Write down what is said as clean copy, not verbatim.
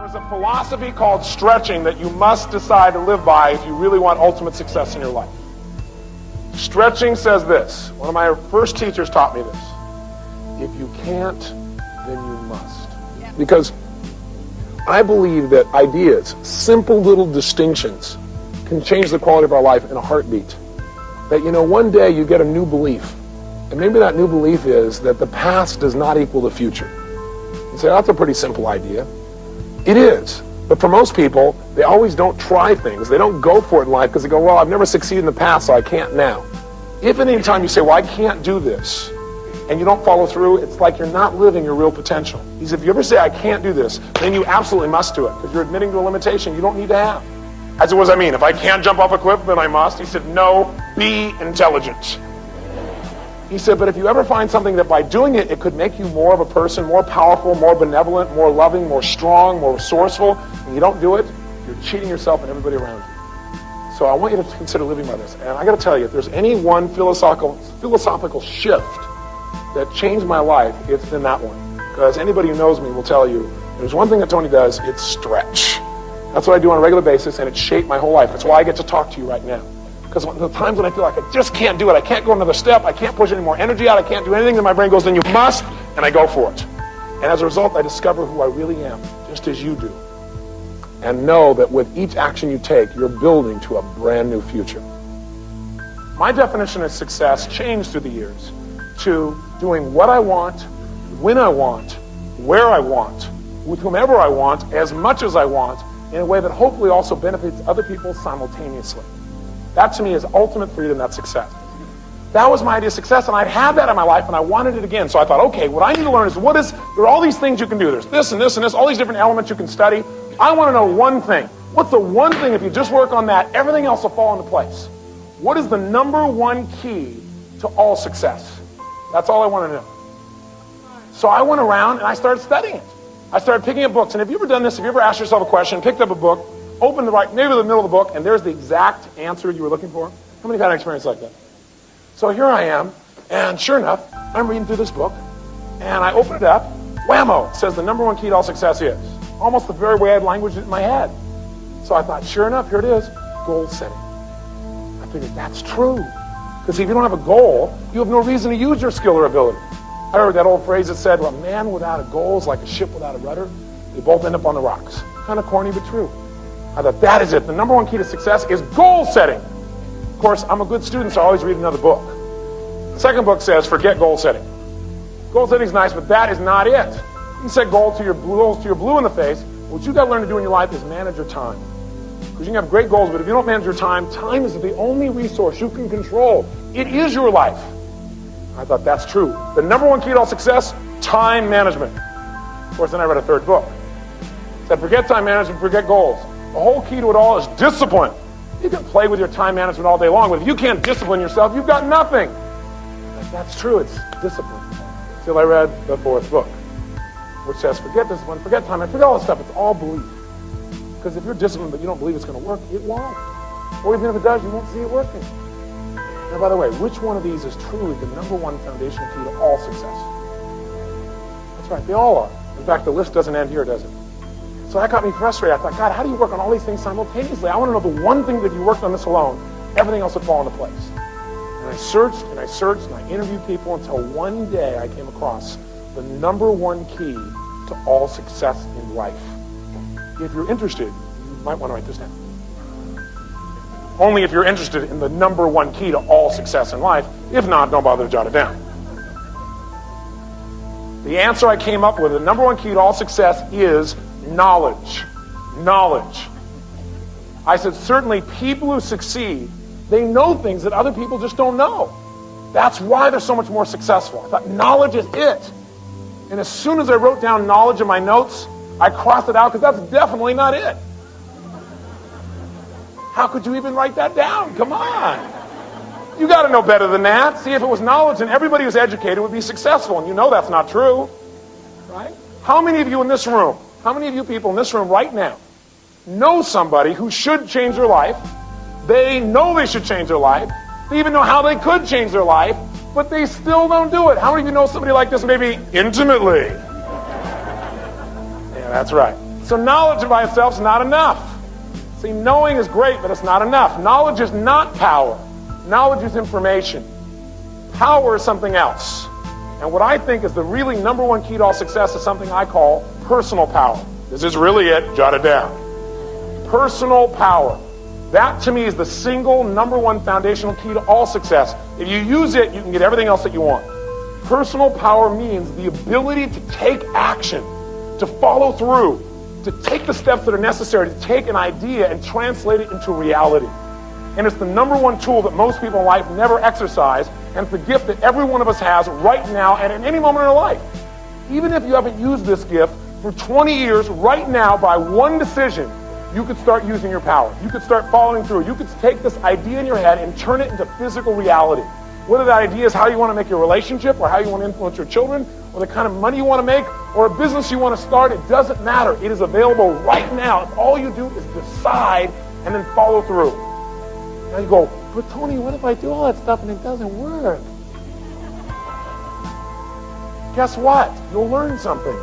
There's a philosophy called stretching that you must decide to live by if you really want ultimate success in your life. Stretching says this. One of my first teachers taught me this. If you can't, then you must. Because I believe that ideas, simple little distinctions, can change the quality of our life in a heartbeat. That, one day you get a new belief. And maybe that new belief is that the past does not equal the future. You say, that's a pretty simple idea. It is. But for most people, they always don't try things. They don't go for it in life because they go, well, I've never succeeded in the past, so I can't now. If at any time you say, well, I can't do this, and you don't follow through, it's like you're not living your real potential. He said, if you ever say, I can't do this, then you absolutely must do it because you're admitting to a limitation you don't need to have. I said, what does that mean? If I can't jump off a cliff, then I must? He said, no, be intelligent. He said, but if you ever find something that by doing it, it could make you more of a person, more powerful, more benevolent, more loving, more strong, more resourceful, and you don't do it, you're cheating yourself and everybody around you. So I want you to consider living by this. And I got to tell you, if there's any one philosophical shift that changed my life, it's been that one. Because anybody who knows me will tell you, there's one thing that Tony does, it's stretch. That's what I do on a regular basis, and it's shaped my whole life. That's why I get to talk to you right now. Because the times when I feel like I just can't do it, I can't go another step, I can't push any more energy out, I can't do anything, then my brain goes, then you must, and I go for it. And as a result, I discover who I really am, just as you do. And know that with each action you take, you're building to a brand new future. My definition of success changed through the years to doing what I want, when I want, where I want, with whomever I want, as much as I want, in a way that hopefully also benefits other people simultaneously. That to me is ultimate freedom, that's success. That was my idea of success, and I'd had that in my life, and I wanted it again. So I thought, okay, what I need to learn is there are all these things you can do. There's this and this and this, all these different elements you can study. I want to know one thing. What's the one thing, if you just work on that, everything else will fall into place? What is the number one key to all success? That's all I want to know. So I went around and I started studying it. I started picking up books. And have you ever done this? Have you ever asked yourself a question, picked up a book, opened maybe the middle of the book, and there's the exact answer you were looking for? How many have had an experience like that? So here I am, and sure enough, I'm reading through this book, and I open it up. Whammo! It says the number one key to all success is. Almost the very way I'd languaged it in my head. So I thought, sure enough, here it is, goal setting. I figured that's true. Because if you don't have a goal, you have no reason to use your skill or ability. I heard that old phrase that said, well, a man without a goal is like a ship without a rudder. They both end up on the rocks. Kind of corny, but true. I thought, that is it. The number one key to success is goal setting. Of course, I'm a good student, so I always read another book. The second book says, forget goal setting. Goal setting is nice, but that is not it. You can set goals to your blue in the face. What you got to learn to do in your life is manage your time. Because you can have great goals, but if you don't manage your time, time is the only resource you can control. It is your life. I thought, that's true. The number one key to all success, time management. Of course, then I read a third book. It said, forget time management, forget goals. The whole key to it all is discipline. You can play with your time management all day long, but if you can't discipline yourself, you've got nothing. That's true, it's discipline. Till I read the fourth book, which says, forget discipline, forget time, and forget all this stuff. It's all belief. Because if you're disciplined but you don't believe it's going to work, it won't. Or even if it does, you won't see it working. Now, by the way, which one of these is truly the number one foundational key to all success? That's right, they all are. In fact, the list doesn't end here, does it? So that got me frustrated. I thought, God, how do you work on all these things simultaneously? I want to know the one thing that if you worked on this alone, everything else would fall into place. And I searched and I searched and I interviewed people until one day I came across the number one key to all success in life. If you're interested, you might want to write this down. Only if you're interested in the number one key to all success in life. If not, don't bother to jot it down. The answer I came up with, the number one key to all success is knowledge. Knowledge. I said, certainly people who succeed, they know things that other people just don't know. That's why they're so much more successful. I thought knowledge is it. And as soon as I wrote down knowledge in my notes, I crossed it out because that's definitely not it. How could you even write that down? Come on. You got to know better than that. See, if it was knowledge, then everybody who's educated would be successful. And you know that's not true. Right? How many of you in this room, how many of you people in this room right now know somebody who should change their life? They know they should change their life. They even know how they could change their life, but they still don't do it. How many of you know somebody like this maybe intimately? Yeah, that's right. So knowledge by itself is not enough. See, knowing is great, but it's not enough. Knowledge is not power. Knowledge is information. Power is something else. And what I think is the really number one key to all success is something I call personal power. This is really it. Jot it down. Personal power. That, to me, is the single number one foundational key to all success. If you use it, you can get everything else that you want. Personal power means the ability to take action, to follow through, to take the steps that are necessary to take an idea and translate it into reality. And it's the number one tool that most people in life never exercise, and it's the gift that every one of us has right now and at any moment in our life. Even if you haven't used this gift for 20 years, right now, by one decision, you could start using your power. You could start following through. You could take this idea in your head and turn it into physical reality. Whether that idea is how you want to make your relationship, or how you want to influence your children, or the kind of money you want to make, or a business you want to start, it doesn't matter. It is available right now. If all you do is decide and then follow through. Now you go, but Tony, what if I do all that stuff and it doesn't work? Guess what? You'll learn something.